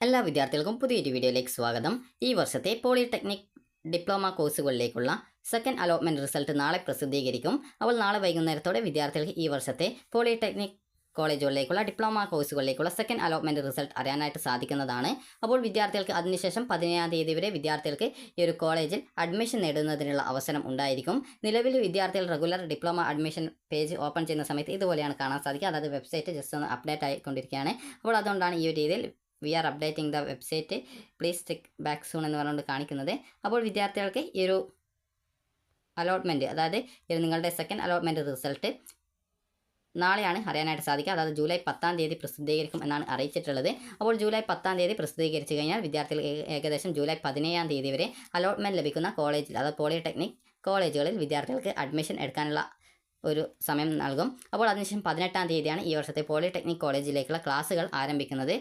എല്ലാ വിദ്യാർത്ഥികൾക്കും പുതിയൊരു വീഡിയോയിലേക്ക് സ്വാഗതം. ഈ വർഷത്തെ പോളിടെക്നിക് ഡിപ്ലോമ കോഴ്സുകളിലേക്കുള്ള സെക്കൻഡ് അലോട്ട്മെൻറ്റ് റിസൾട്ട് നാളെ പ്രസിദ്ധീകരിക്കും. അപ്പോൾ നാളെ വൈകുന്നേരത്തോടെ വിദ്യാർത്ഥികൾക്ക് ഈ വർഷത്തെ പോളിടെക്നിക് കോളേജുകളിലേക്കുള്ള ഡിപ്ലോമ കോഴ്സുകളിലേക്കുള്ള സെക്കൻഡ് അലോട്ട്മെൻറ്റ് റിസൾട്ട് അറിയാനായിട്ട് സാധിക്കുന്നതാണ്. അപ്പോൾ വിദ്യാർത്ഥികൾക്ക് അതിനുശേഷം 17-ാം തീയതി വരെ വിദ്യാർത്ഥികൾക്ക് ഈ ഒരു കോളേജിൽ അഡ്മിഷൻ നേടുന്നതിനുള്ള അവസരം ഉണ്ടായിരിക്കും. നിലവിൽ വിദ്യാർത്ഥികൾ regular diploma admission page open ചെയ്യുന്ന സമയത്ത് ഇതുപോലെയാണ് കാണാൻ സാധിക്കുക. അതായത് വെബ്സൈറ്റ് ജസ്റ്റ് ഒന്ന് അപ്ഡേറ്റ് ആയിക്കൊണ്ടിരിക്കുകയാണ്. അപ്പോൾ അതുകൊണ്ടാണ് ഈ ഒരു രീതിയിൽ we are updating the website please check back soon എന്ന് പറഞ്ഞുകൊണ്ട് കാണിക്കുന്നത്. അപ്പോൾ വിദ്യാർത്ഥികൾക്ക് ഈ ഒരു അലോട്ട്മെൻറ്റ്, അതായത് നിങ്ങളുടെ സെക്കൻഡ് അലോട്ട്മെൻറ്റ് റിസൾട്ട് നാളെയാണ് അറിയാനായിട്ട് സാധിക്കുക. അതായത് ജൂലൈ 10-ാം തീയതി പ്രസിദ്ധീകരിക്കും എന്നാണ് അറിയിച്ചിട്ടുള്ളത്. അപ്പോൾ ജൂലൈ 10-ാം തീയതി പ്രസിദ്ധീകരിച്ച് കഴിഞ്ഞാൽ വിദ്യാർത്ഥികൾ ഏകദേശം ജൂലൈ 17-ാം തീയതി വരെ അലോട്ട്മെൻറ്റ് ലഭിക്കുന്ന കോളേജിൽ, അതായത് പോളിടെക്നിക് കോളേജുകളിൽ വിദ്യാർത്ഥികൾക്ക് അഡ്മിഷൻ എടുക്കാനുള്ള ഒരു സമയം നൽകും. അപ്പോൾ അതിനുശേഷം 18-ാം തീയതിയാണ് ഈ വർഷത്തെ പോളിടെക്നിക് കോളേജിലേക്കുള്ള ക്ലാസ്സുകൾ ആരംഭിക്കുന്നത്.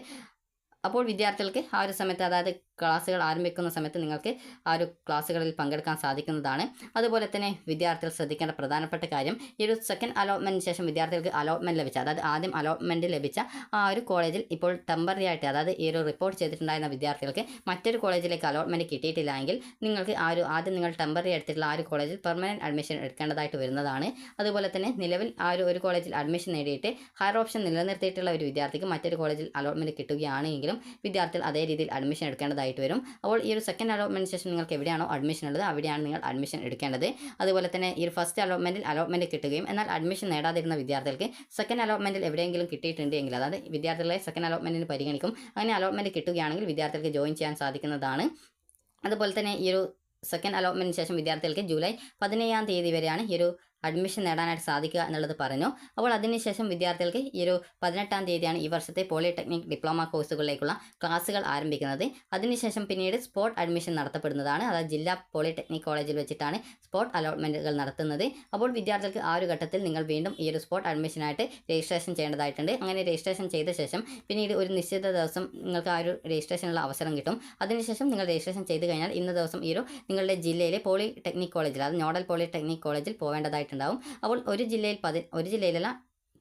അപ്പോൾ വിദ്യാർത്ഥികൾക്ക് ആ ഒരു സമയത്ത്, അതായത് ക്ലാസ്സുകൾ ആരംഭിക്കുന്ന സമയത്ത് നിങ്ങൾക്ക് ആ ഒരു ക്ലാസ്സുകളിൽ പങ്കെടുക്കാൻ സാധിക്കുന്നതാണ്. അതുപോലെ തന്നെ വിദ്യാർത്ഥികൾ ശ്രദ്ധിക്കേണ്ട പ്രധാനപ്പെട്ട കാര്യം, ഈ ഒരു സെക്കൻഡ് അലോട്ട്മെൻറ്റിന് ശേഷം വിദ്യാർത്ഥികൾക്ക് അലോട്ട്മെൻറ്റ് ലഭിച്ച, അതായത് ആദ്യം അലോട്ട്മെൻറ്റ് ലഭിച്ച ആ ഒരു കോളേജിൽ ഇപ്പോൾ ടെമ്പററി ആയിട്ട്, അതായത് ഈ ഒരു റിപ്പോർട്ട് ചെയ്തിട്ടുണ്ടായിരുന്ന വിദ്യാർത്ഥികൾക്ക് മറ്റൊരു കോളേജിലേക്ക് അലോട്ട്മെൻറ്റ് കിട്ടിയിട്ടില്ല എങ്കിൽ നിങ്ങൾക്ക് ആദ്യം നിങ്ങൾ ടെമ്പററി എടുത്തിട്ടുള്ള ആ ഒരു കോളേജിൽ പെർമനൻറ്റ് അഡ്മിഷൻ എടുക്കേണ്ടതായിട്ട് വരുന്നതാണ്. അതുപോലെ തന്നെ നിലവിൽ ആ ഒരു കോളേജിൽ അഡ്മിഷൻ നേടിയിട്ട് ഹയർ ഓപ്ഷൻ നിലനിർത്തിയിട്ടുള്ള ഒരു വിദ്യാർത്ഥിക്ക് മറ്റൊരു കോളേജിൽ അലോട്ട്മെൻറ്റ് കിട്ടുകയാണെങ്കിലും വിദ്യാർത്ഥികൾ അതേ രീതിയിൽ അഡ്മിഷൻ എടുക്കേണ്ടതായിട്ട് വരും. അപ്പോൾ ഈ ഒരു സെക്കൻഡ് അലോട്ട്മെൻറ്റിന് ശേഷം നിങ്ങൾക്ക് എവിടെയാണോ അഡ്മിഷൻ ഉള്ളത് അവിടെയാണ് നിങ്ങൾ അഡ്മിഷൻ എടുക്കേണ്ടത്. അതുപോലെ തന്നെ ഈ ഒരു ഫസ്റ്റ് അലോട്ട്മെൻറ്റ് കിട്ടുകയും എന്നാൽ അഡ്മിഷൻ നേടാതിരുന്ന വിദ്യാർത്ഥികൾക്ക് സെക്കൻഡ് അലോട്ട്മെൻറ്റിൽ എവിടെയെങ്കിലും കിട്ടിയിട്ടുണ്ട് എങ്കിൽ, അതായത് വിദ്യാർത്ഥികളെ സെക്കൻഡ് അലോട്ട്മെൻറ്റിന് പരിഗണിക്കും. അങ്ങനെ അലോട്ട്മെൻറ്റ് കിട്ടുകയാണെങ്കിൽ വിദ്യാർത്ഥികൾക്ക് ജോയിൻ ചെയ്യാൻ സാധിക്കുന്നതാണ്. അതുപോലെ തന്നെ ഈ ഒരു സെക്കൻഡ് അലോട്ട്മെൻറ്റിന് ശേഷം വിദ്യാർത്ഥികൾക്ക് ജൂലൈ 17-ാം തീയതി വരെയാണ് ഈ ഒരു അഡ്മിഷൻ നേടാനായിട്ട് സാധിക്കുക എന്നുള്ളത് പറഞ്ഞു. അപ്പോൾ അതിനുശേഷം വിദ്യാർത്ഥികൾക്ക് ഈ ഒരു 18-ാം തീയതിയാണ് ഈ വർഷത്തെ പോളിടെക്നിക് ഡിപ്ലോമ കോഴ്സുകളിലേക്കുള്ള ക്ലാസ്സുകൾ ആരംഭിക്കുന്നത്. അതിനുശേഷം പിന്നീട് സ്പോട്ട് അഡ്മിഷൻ നടത്തപ്പെടുന്നതാണ്. അതായത് ജില്ലാ പോളിടെക്നിക് കോളേജിൽ വെച്ചിട്ടാണ് സ്പോട്ട് അലോട്ട്മെൻറ്റുകൾ നടത്തുന്നത്. അപ്പോൾ വിദ്യാർത്ഥികൾക്ക് ആ ഒരു ഘട്ടത്തിൽ നിങ്ങൾ വീണ്ടും ഈ ഒരു സ്പോട്ട് അഡ്മിഷനായിട്ട് രജിസ്ട്രേഷൻ ചെയ്യേണ്ടതായിട്ടുണ്ട്. അങ്ങനെ രജിസ്ട്രേഷൻ ചെയ്ത ശേഷം പിന്നീട് ഒരു നിശ്ചിത ദിവസം നിങ്ങൾക്ക് ആ ഒരു രജിസ്ട്രേഷനുള്ള അവസരം കിട്ടും. അതിനുശേഷം നിങ്ങൾ രജിസ്ട്രേഷൻ ചെയ്ത് കഴിഞ്ഞാൽ ഇന്ന ദിവസം ഈ ഒരു നിങ്ങളുടെ ജില്ലയിലെ പോളിടെക്നിക് കോളേജിൽ, അതായത് നോഡൽ പോളിടെക്നിക് കോളേജിൽ പോകേണ്ടതായിട്ട് ഉണ്ടാവും. അപ്പോൾ ഒരു ജില്ലയിലല്ല,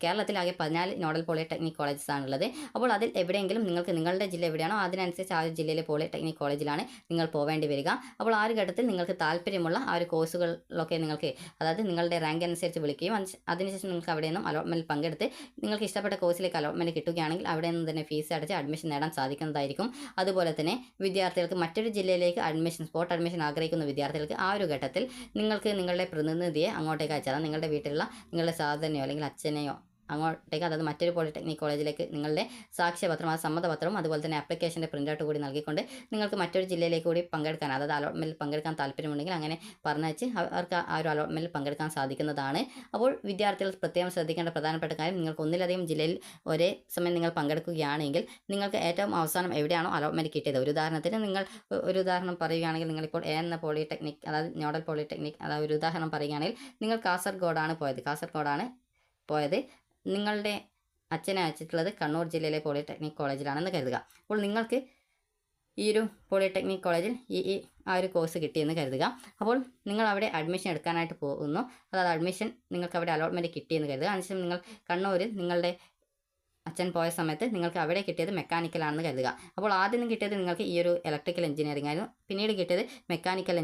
കേരളത്തിലാകെ 14 നോഡൽ പോളിടെക്നിക് കോളേജസ് ആണുള്ളത്. അപ്പോൾ അതിൽ എവിടെയെങ്കിലും നിങ്ങൾക്ക് നിങ്ങളുടെ ജില്ല എവിടെയാണോ അതിനനുസരിച്ച് ആ ഒരു ജില്ലയിലെ പോളിടെക്നിക് കോളേജിലാണ് നിങ്ങൾ പോവേണ്ടി വരിക. അപ്പോൾ ആ ഒരു ഘട്ടത്തിൽ നിങ്ങൾക്ക് താല്പര്യമുള്ള ആ ഒരു കോഴ്സുകളിലൊക്കെ നിങ്ങൾക്ക്, അതായത് നിങ്ങളുടെ റാങ്ക് അനുസരിച്ച് വിളിക്കുകയും അതിനുശേഷം നിങ്ങൾക്ക് അവിടെ നിന്നും അലോട്ട്മെൻറ്റിൽ പങ്കെടുത്ത് നിങ്ങൾക്ക് ഇഷ്ടപ്പെട്ട കോഴ്സിലേക്ക് അലോട്ട്മെൻറ്റ് കിട്ടുകയാണെങ്കിൽ അവിടെ നിന്ന് തന്നെ ഫീസ് അടച്ച് അഡ്മിഷൻ നേടാൻ സാധിക്കുന്നതായിരിക്കും. അതുപോലെ തന്നെ വിദ്യാർത്ഥികൾക്ക് മറ്റൊരു ജില്ലയിലേക്ക് സ്പോട്ട് അഡ്മിഷൻ ആഗ്രഹിക്കുന്ന വിദ്യാർത്ഥികൾക്ക് ആ ഒരു ഘട്ടത്തിൽ നിങ്ങൾക്ക് നിങ്ങളുടെ പ്രതിനിധിയെ അങ്ങോട്ടേക്ക് അയച്ചാൽ, നിങ്ങളുടെ വീട്ടിലുള്ള നിങ്ങളുടെ സഹോദരനെയോ അല്ലെങ്കിൽ അച്ഛനെയോ അങ്ങോട്ടേക്ക്, അതായത് മറ്റൊരു പോളിടെക്നിക് കോളേജിലേക്ക് നിങ്ങളുടെ സാക്ഷ്യപത്രം, ആ സമ്മതപത്രവും അതുപോലെ തന്നെ ആപ്ലിക്കേഷൻ്റെ പ്രിൻ്റ് ഔട്ട് കൂടി നൽകിക്കൊണ്ട് നിങ്ങൾക്ക് മറ്റൊരു ജില്ലയിലേക്ക് കൂടി പങ്കെടുക്കാൻ, അതായത് അലോട്ട്മെൻറ്റിൽ പങ്കെടുക്കാൻ താല്പര്യമുണ്ടെങ്കിൽ അങ്ങനെ പറഞ്ഞയച്ച് അവർക്ക് ആ ഒരു അലോട്ട്മെൻറ്റിൽ പങ്കെടുക്കാൻ സാധിക്കുന്നതാണ്. അപ്പോൾ വിദ്യാർത്ഥികൾ പ്രത്യേകം ശ്രദ്ധിക്കേണ്ട പ്രധാനപ്പെട്ട കാര്യം, നിങ്ങൾക്ക് ഒന്നിലധികം ജില്ലയിൽ ഒരേ സമയം നിങ്ങൾ പങ്കെടുക്കുകയാണെങ്കിൽ നിങ്ങൾക്ക് ഏറ്റവും അവസാനം എവിടെയാണോ അലോട്ട്മെൻറ്റ് കിട്ടിയത്, ഒരു ഉദാഹരണം പറയുകയാണെങ്കിൽ നിങ്ങളിപ്പോൾ എന്ന പോളിടെക്നിക്, അതായത് നോഡൽ പോളിടെക്നിക്, അതായത് ഒരു ഉദാഹരണം പറയുകയാണെങ്കിൽ നിങ്ങൾ കാസർഗോഡാണ് പോയത്, നിങ്ങളുടെ അച്ഛനെ അയച്ചിട്ടുള്ളത് കണ്ണൂർ ജില്ലയിലെ പോളിടെക്നിക് കോളേജിലാണെന്ന് കരുതുക. അപ്പോൾ നിങ്ങൾക്ക് ഈ ഒരു പോളിടെക്നിക് കോളേജിൽ ആ ഒരു കോഴ്സ് കിട്ടിയെന്ന് കരുതുക. അപ്പോൾ നിങ്ങൾ അവിടെ അഡ്മിഷൻ എടുക്കാനായിട്ട് പോകുന്നു, അതായത് അഡ്മിഷൻ നിങ്ങൾക്ക് അവിടെ അലോട്ട്മെൻറ്റ് കിട്ടിയെന്ന് കരുതുക. അതിനുശേഷം നിങ്ങൾ കണ്ണൂരിൽ നിങ്ങളുടെ അച്ഛൻ പോയ സമയത്ത് നിങ്ങൾക്ക് അവിടെ കിട്ടിയത് മെക്കാനിക്കലാണെന്ന് കരുതുക. അപ്പോൾ ആദ്യം കിട്ടിയത് നിങ്ങൾക്ക് ഈ ഒരു ഇലക്ട്രിക്കൽ എഞ്ചിനീയറിംഗ് ആയിരുന്നു, പിന്നീട് കിട്ടിയത് മെക്കാനിക്കൽ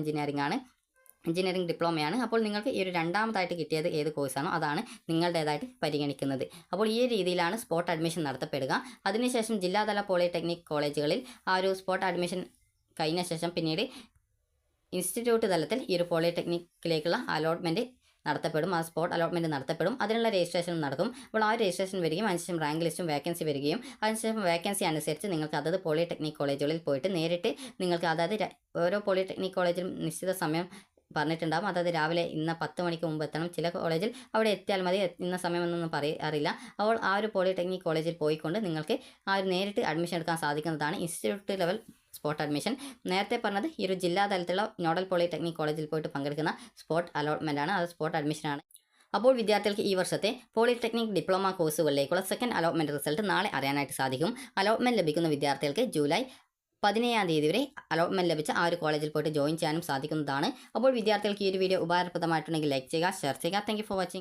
എഞ്ചിനീയറിംഗ് ഡിപ്ലോമയാണ്. അപ്പോൾ നിങ്ങൾക്ക് ഈ ഒരു രണ്ടാമതായിട്ട് കിട്ടിയത് ഏത് കോഴ്സാണോ അതാണ് നിങ്ങളുടേതായിട്ട് പരിഗണിക്കുന്നത്. അപ്പോൾ ഈ രീതിയിലാണ് സ്പോട്ട് അഡ്മിഷൻ നടത്തപ്പെടുക. അതിനുശേഷം ജില്ലാതല പോളിടെക്നിക് കോളേജുകളിൽ ആ ഒരു സ്പോട്ട് അഡ്മിഷൻ കഴിഞ്ഞ ശേഷം പിന്നീട് ഇൻസ്റ്റിറ്റ്യൂട്ട് തലത്തിൽ ഈ ഒരു പോളിടെക്നിക്കിലേക്കുള്ള അലോട്ട്മെൻറ്റ് നടത്തപ്പെടും. ആ സ്പോട്ട് അലോട്ട്മെൻറ്റ് നടത്തപ്പെടും. അതിനുള്ള രജിസ്ട്രേഷൻ നടക്കും. അപ്പോൾ ആ രജിസ്ട്രേഷൻ വരികയും അതിനുശേഷം റാങ്ക് ലിസ്റ്റും വേക്കൻസി വരികയും അതിനുശേഷം വേക്കൻസി അനുസരിച്ച് നിങ്ങൾക്ക് അതത് പോളിടെക്നിക് കോളേജുകളിൽ പോയിട്ട് നേരിട്ട് നിങ്ങൾക്ക്, അതായത് ഓരോ പോളിടെക്നിക് കോളേജിലും നിശ്ചിത സമയം പറഞ്ഞിട്ടുണ്ടാകും. അതായത് രാവിലെ ഇന്ന 10 മണിക്ക് മുമ്പ് എത്തണം. ചില കോളേജിൽ അവിടെ എത്തിയാൽ മതി, ഇന്ന സമയമൊന്നും അറിയില്ല. അപ്പോൾ ആ ഒരു പോളിടെക്നിക് കോളേജിൽ പോയിക്കൊണ്ട് നിങ്ങൾക്ക് ആ ഒരു നേരിട്ട് അഡ്മിഷൻ എടുക്കാൻ സാധിക്കുന്നതാണ് ഇൻസ്റ്റിറ്റ്യൂട്ട് ലെവൽ സ്പോട്ട് അഡ്മിഷൻ. നേരത്തെ പറഞ്ഞത് ഈ ഒരു ജില്ലാ തലത്തിലുള്ള നോഡൽ പോളിടെക്നിക് കോളേജിൽ പോയിട്ട് പങ്കെടുക്കുന്ന സ്പോട്ട് അലോട്ട്മെൻ്റ് ആണ്, അത് സ്പോട്ട് അഡ്മിഷനാണ്. അപ്പോൾ വിദ്യാർത്ഥികൾക്ക് ഈ വർഷത്തെ പോളിടെക്നിക് ഡിപ്ലോമ കോഴ്സുകളിലേക്കുള്ള സെക്കൻഡ് അലോട്ട്മെൻറ്റ് റിസൾട്ട് നാളെ അറിയാനായിട്ട് സാധിക്കും. അലോട്ട്മെൻറ്റ് ലഭിക്കുന്ന വിദ്യാർത്ഥികൾക്ക് ജൂലൈ 17-ാം തീയതി വരെ അലോട്ട്മെൻറ്റ് ലഭിച്ച ആ ഒരു കോളേജിൽ പോയിട്ട് ജോയിൻ ചെയ്യാനും സാധിക്കുന്നതാണ്. അപ്പോൾ വിദ്യാർത്ഥികൾക്ക് ഈ ഒരു വീഡിയോ ഉപകാരപ്രദമായിട്ടുണ്ടെങ്കിൽ ലൈക്ക് ചെയ്യുക, ഷെയർ ചെയ്യുക. Thank you for watching.